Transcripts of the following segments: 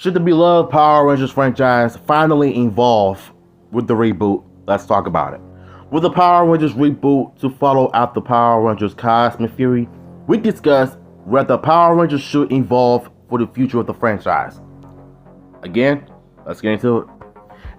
Should the beloved Power Rangers franchise finally evolve with the reboot? Let's talk about it. With the Power Rangers reboot to follow after Power Rangers Cosmic Fury, we discussed whether Power Rangers should evolve for the future of the franchise. Again, let's get into it.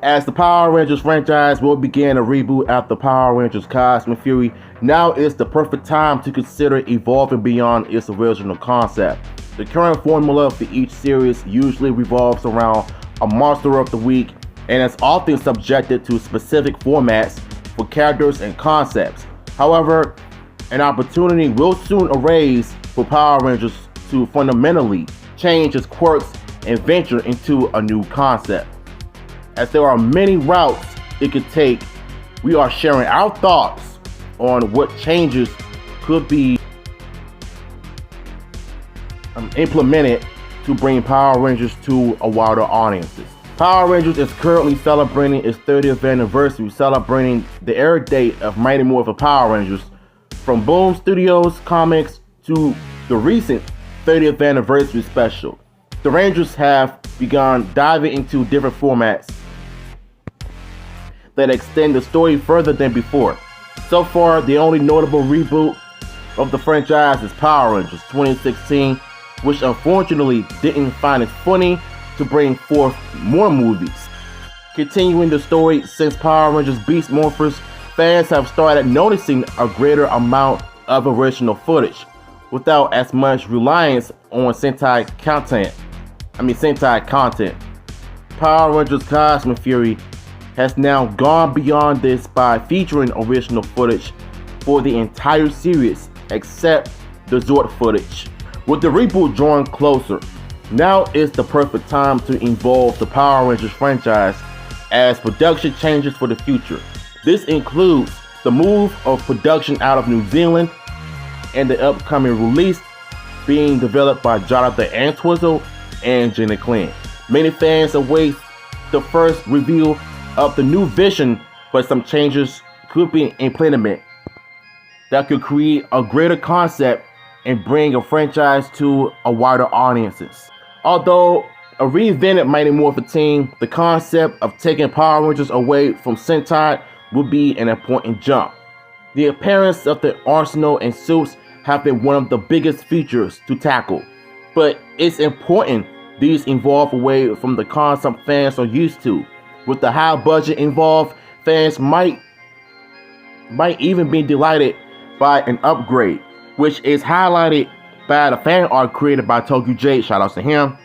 As the Power Rangers franchise will begin a reboot after Power Rangers Cosmic Fury, now is the perfect time to consider evolving beyond its original concept. The current formula for each series usually revolves around a monster of the week and is often subjected to specific formats for characters and concepts. However, an opportunity will soon arise for Power Rangers to fundamentally change its quirks and venture into a new concept. As there are many routes it could take, we are sharing our thoughts on what changes could be implemented to bring Power Rangers to a wider audiences. Power Rangers is currently celebrating its 30th anniversary, celebrating the air date of Mighty Morphin Power Rangers, from Boom Studios comics to the recent 30th anniversary special. The Rangers have begun diving into different formats that extend the story further than before. So far, the only notable reboot of the franchise is Power Rangers 2016, which unfortunately didn't find it funny to bring forth more movies. Continuing the story since Power Rangers Beast Morphers, fans have started noticing a greater amount of original footage without as much reliance on Sentai content. Power Rangers Cosmic Fury has now gone beyond this by featuring original footage for the entire series except the Zord footage. With the reboot drawing closer, now is the perfect time to involve the Power Rangers franchise as production changes for the future. This includes the move of production out of New Zealand and the upcoming release being developed by Jonathan Antwizzle and Jenny Klein. Many fans await the first reveal of the new vision, but some changes could be implemented that could create a greater concept and bring a franchise to a wider audiences. Although a reinvented Mighty Morphin team, the concept of taking Power Rangers away from Sentai would be an important jump. The appearance of the arsenal and suits have been one of the biggest features to tackle, but it's important these evolve away from the concept fans are used to. With the high budget involved, fans might even be delighted by an upgrade, which is highlighted by the fan art created by Tokyo J. Shout outs to him.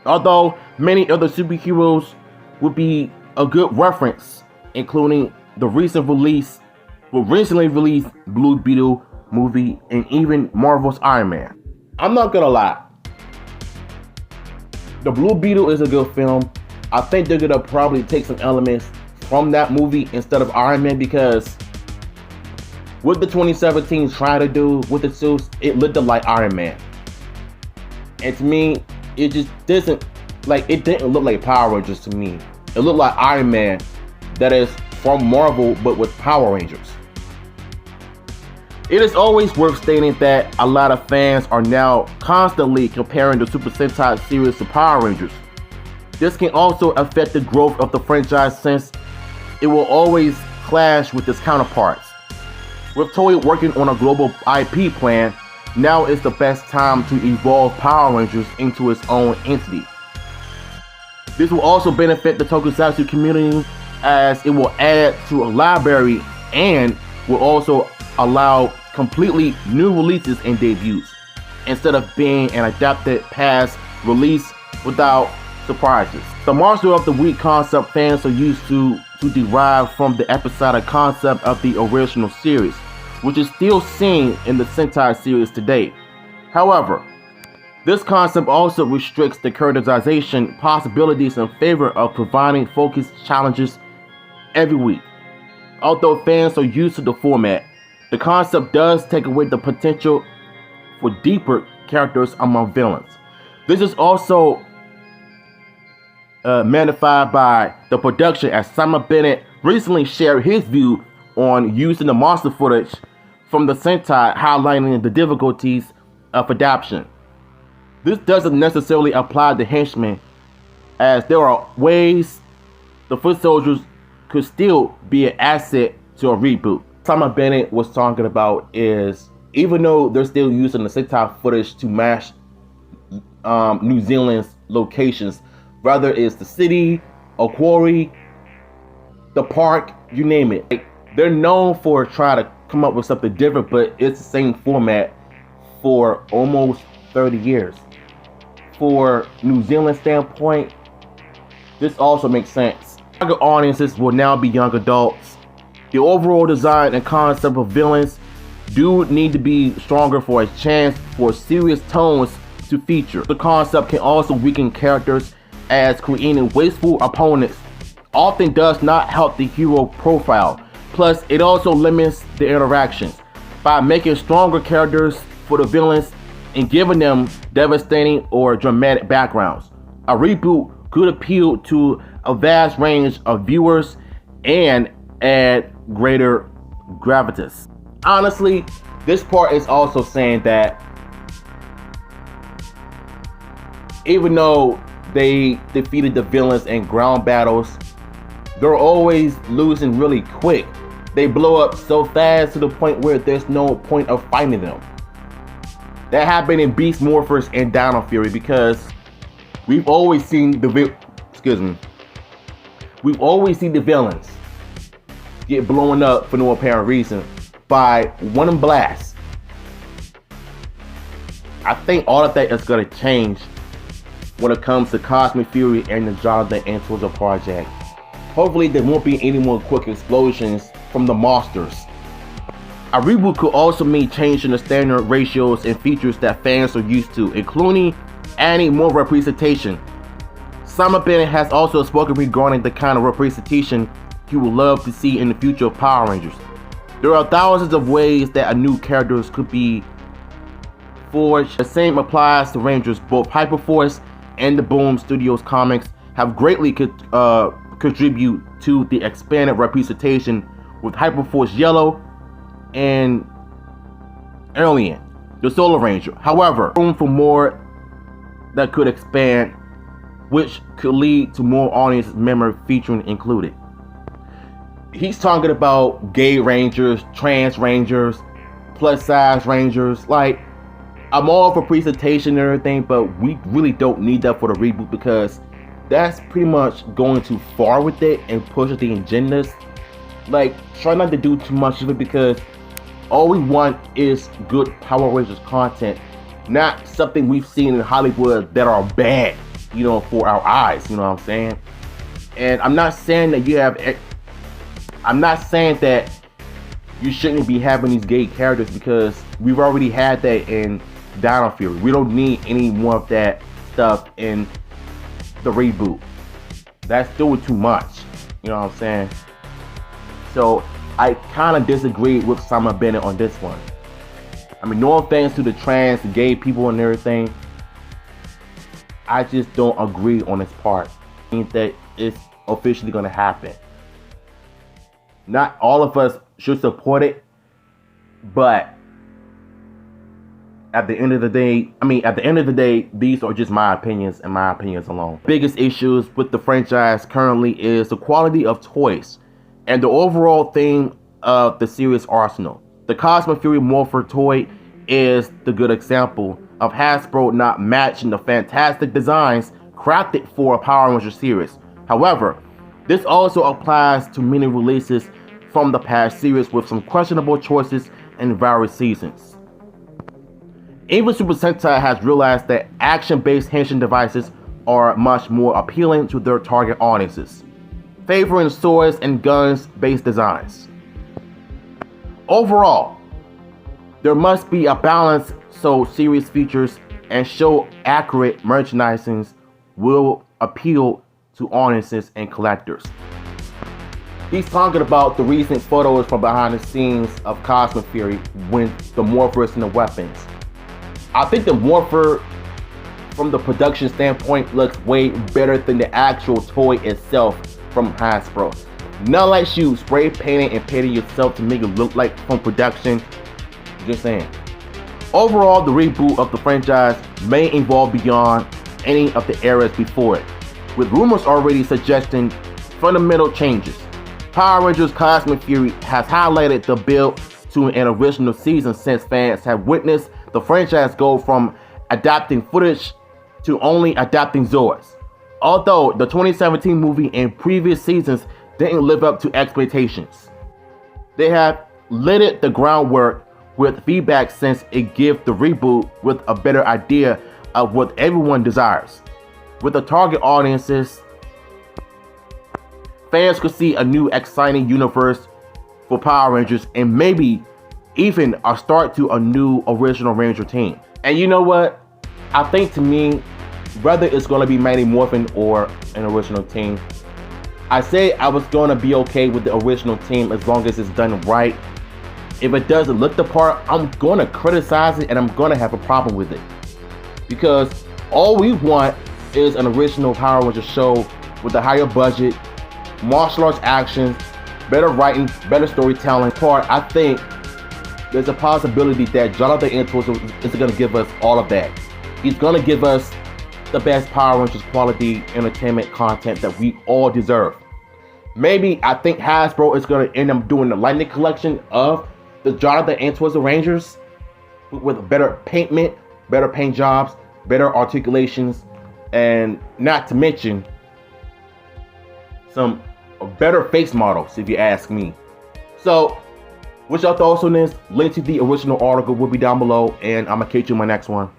Although many other superheroes would be a good reference, including the recently released Blue Beetle movie and even Marvel's Iron Man. I'm not gonna lie, the Blue Beetle is a good film. I think they're gonna probably take some elements from that movie instead of Iron Man, because what the 2017 tried to do with the suits, it looked like Iron Man. And to me, it just doesn't, it didn't look like Power Rangers to me. It looked like Iron Man that is from Marvel, but with Power Rangers. It is always worth stating that a lot of fans are now constantly comparing the Super Sentai series to Power Rangers. This can also affect the growth of the franchise, since it will always clash with its counterparts. With Toei working on a global IP plan, now is the best time to evolve Power Rangers into its own entity. This will also benefit the tokusatsu community, as it will add to a library and will also allow completely new releases and debuts, instead of being an adapted past release without surprises. The Monster of the Week concept fans are used to derive from the episodic concept of the original series, which is still seen in the Sentai series today. However, this concept also restricts the characterization possibilities in favor of providing focused challenges every week. Although fans are used to the format, the concept does take away the potential for deeper characters among villains. This is also magnified by the production, as Simon Bennett recently shared his view on using the monster footage from the Sentai, highlighting the difficulties of adaptation. This doesn't necessarily apply to henchmen, as there are ways the foot soldiers could still be an asset to a reboot. Simon Bennett was talking about is, even though they're still using the TikTok footage to match New Zealand's locations, whether it's the city, a quarry, the park, you name it. Like, they're known for trying to come up with something different, but it's the same format for almost 30 years. For New Zealand standpoint, this also makes sense. Target audiences will now be young adults. The overall design and concept of villains do need to be stronger for a chance for serious tones to feature. The concept can also weaken characters, as creating wasteful opponents often does not help the hero profile. Plus, it also limits the interactions. By making stronger characters for the villains and giving them devastating or dramatic backgrounds, a reboot could appeal to a vast range of viewers and add greater gravitas. Honestly, this part is also saying that even though they defeated the villains in ground battles, they're always losing really quick. They blow up so fast to the point where there's no point of fighting them. That happened in Beast Morphers and Dino Fury, because we've always seen the villains get blown up for no apparent reason by one blast. I think all of that is going to change when it comes to Cosmic Fury and the Jonathan Antoza project. Hopefully there won't be any more quick explosions from the monsters. A reboot could also mean changing the standard ratios and features that fans are used to, including adding more representation. Simon Bennett has also spoken regarding the kind of representation he would love to see in the future of Power Rangers. There are thousands of ways that a new characters could be forged. The same applies to Rangers. Both Hyperforce and the Boom Studios comics have greatly contribute to the expanded representation, with Hyperforce Yellow and Alien, the Solar Ranger. However, room for more that could expand, which could lead to more audience members featuring included. He's talking about gay Rangers, trans Rangers, plus size Rangers. Like, I'm all for presentation and everything, but we really don't need that for the reboot, because that's pretty much going too far with it and pushing the agendas. Like, try not to do too much of it, because all we want is good Power Rangers content, not something we've seen in Hollywood that are bad, for our eyes, you know what I'm saying? And I'm not saying that you shouldn't be having these gay characters, because we've already had that in Dino Fury. We don't need any more of that stuff in the reboot. That's doing too much, you know what I'm saying? So I kind of disagree with Simon Bennett on this one. I mean, no offense to the trans, the gay people and everything, I just don't agree on this part. I think that it's officially going to happen. Not all of us should support it, but at the end of the day, these are just my opinions and my opinions alone. Biggest issues with the franchise currently is the quality of toys and the overall theme of the series arsenal. The Cosmic Fury Morpher toy is the good example of Hasbro not matching the fantastic designs crafted for a Power Rangers series. However, this also applies to many releases from the past series with some questionable choices in various seasons. Even Super Sentai has realized that action-based henshin devices are much more appealing to their target audiences, favoring swords and guns-based designs. Overall, there must be a balance so series features and show accurate merchandising will appeal to audiences and collectors. He's talking about the recent photos from behind the scenes of Cosmic Fury with the morphers and the weapons. I think the morpher, from the production standpoint, looks way better than the actual toy itself from Hasbro. Not like you spray painting and painting yourself to make it look like from production. Just saying. Overall, the reboot of the franchise may evolve beyond any of the eras before it. with rumors already suggesting fundamental changes. Power Rangers Cosmic Fury has highlighted the build to an original season since fans have witnessed the franchise go from adapting footage to only adapting Zords. Although the 2017 movie and previous seasons didn't live up to expectations, they have laid the groundwork with feedback since it gives the reboot with a better idea of what everyone desires. With the target audiences, fans could see a new exciting universe for Power Rangers and maybe even a start to a new original Ranger team. And you know what? I think to me, whether it's going to be Mighty Morphin or an original team, I say I was going to be okay with the original team as long as it's done right. If it doesn't look the part, I'm going to criticize it and I'm going to have a problem with it. Because all we want is an original Power Rangers show with a higher budget, martial arts actions, better writing, better storytelling part. I think there's a possibility that Jonathan Entwistle is going to give us all of that. He's going to give us the best Power Rangers quality entertainment content that we all deserve. Maybe I think Hasbro is going to end up doing the Lightning Collection of the Jonathan Entwistle Rangers with better paintment, better paint jobs, better articulations, and not to mention some better face models, if you ask me. So, what's your thoughts on this? Link to the original article will be down below, and I'm gonna catch you in my next one.